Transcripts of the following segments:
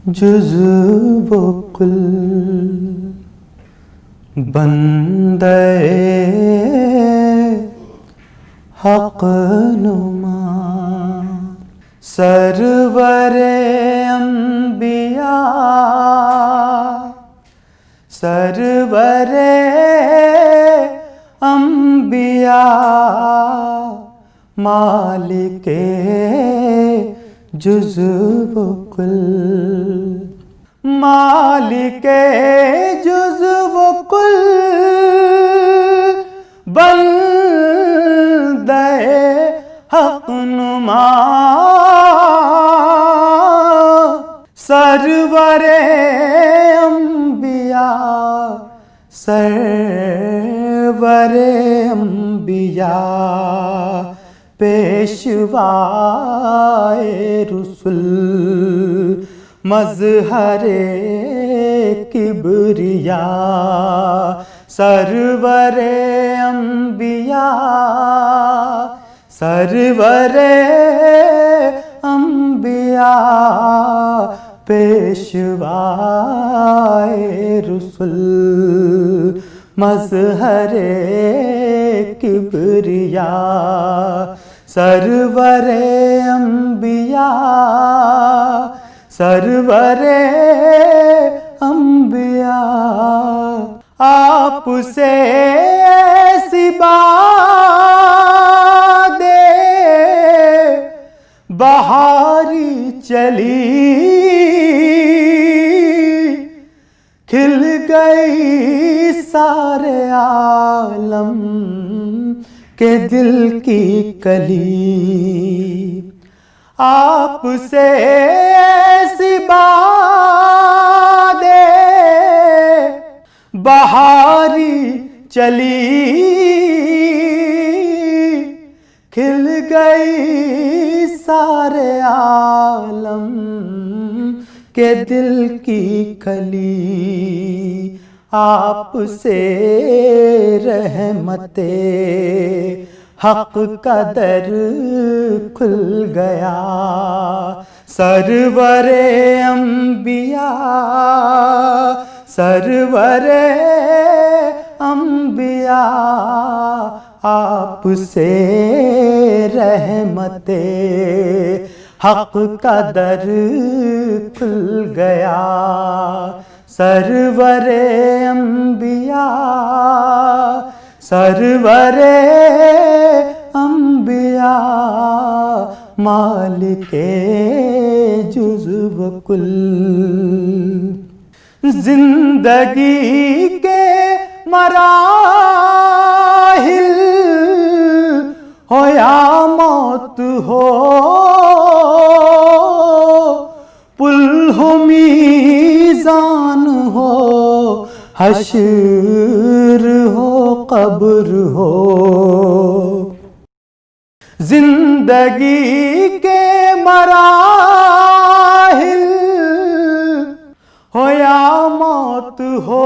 جزو و کل بندے حق نما سرور انبیاء سرور انبیاء مالک جزو و کل مالک جزو و کل بندے حق نما سرور انبیاء سرور انبیاء پیشوائے رسول مظہر کبریاء سرور انبیاء سرور انبیاء پیشوائے رسول مظہر کبریاء سرور انبیاء سرور انبیاء آپ سے ایسی باد بہاری چلی کھل گئی سارے عالم کے دل کی کلی آپ سے ایسی باد بہاری چلی کھل گئی سارے عالم کے دل کی کلی آپ سے رحمت حق کا در کھل گیا سرور انبیاء سرور انبیاء آپ سے رحمت حق کا در کھل گیا سرور انبیاء سرور انبیاء مالک جزو و کل زندگی کے مراحل ہو یا موت ہو پل ہو میزان ہو حشر ہو قبر ہو زندگی کے مراحل ہو یا موت ہو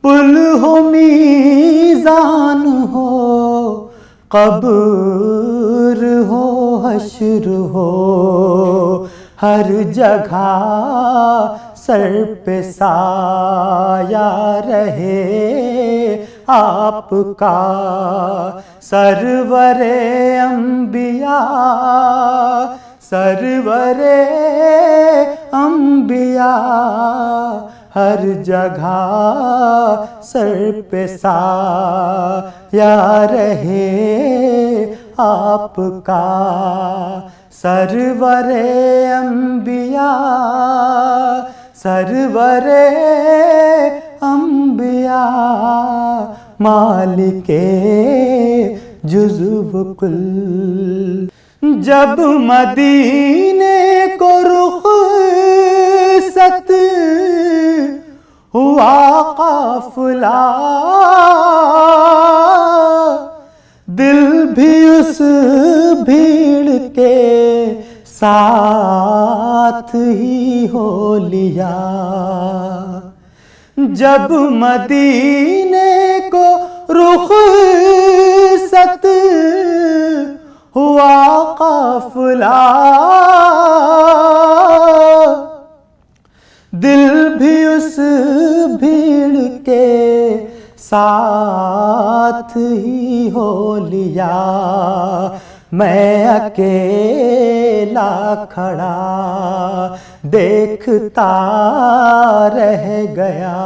پل ہو میزان ہو قبر ہو حشر ہو ہر جگہ سر پہ سایہ رہے آپ کا سرور انبیاء سرور انبیاء ہر جگہ سر پہ سایہ رہے آپ کا سرور انبیاء سرور انبیاء مالک جزو و کل جب مدینے کو رخصت ہوا قافلہ دل بھی اس بھیڑ کے ساتھ ہی ہو لیا جب مدینے کو رخصت ساتھ ہی ہو لیا میں اکیلا کھڑا دیکھتا رہ گیا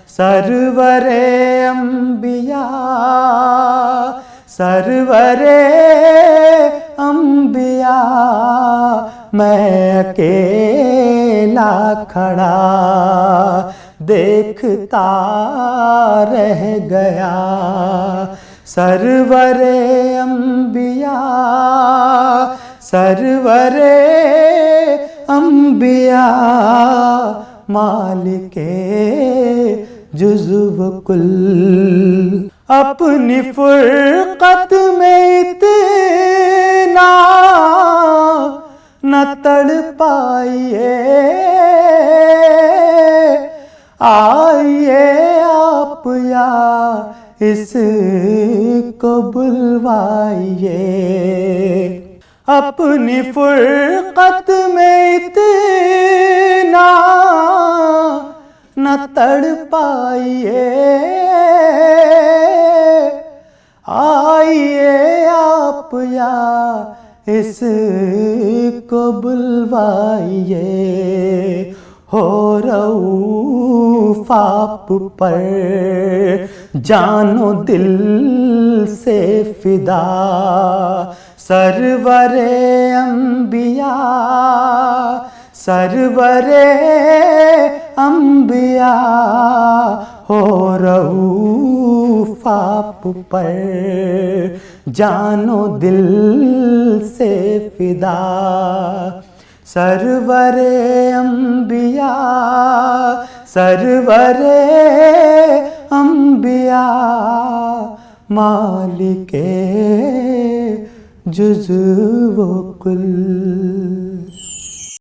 سرور انبیاء سرور انبیاء میں اکیلا کھڑا دیکھتا رہ گیا سرور انبیاء سرور انبیاء مالک جزو و کل اپنی فرقت میں اتنا نہ تڑ پائیے آئیے آپ یا اس کو بلوائیے اپنی فرقت میں اتنا نہ تڑ پائیے آئیے آپ یا اس کو بلوائیے ہو رؤوف آپ پر جان و دل سے فدا سرور انبیاء سرور انبیاء ہو رؤوف آپ پر جان و دل سے فدا سرور انبیاء سرور انبیاء مالک جزو و کل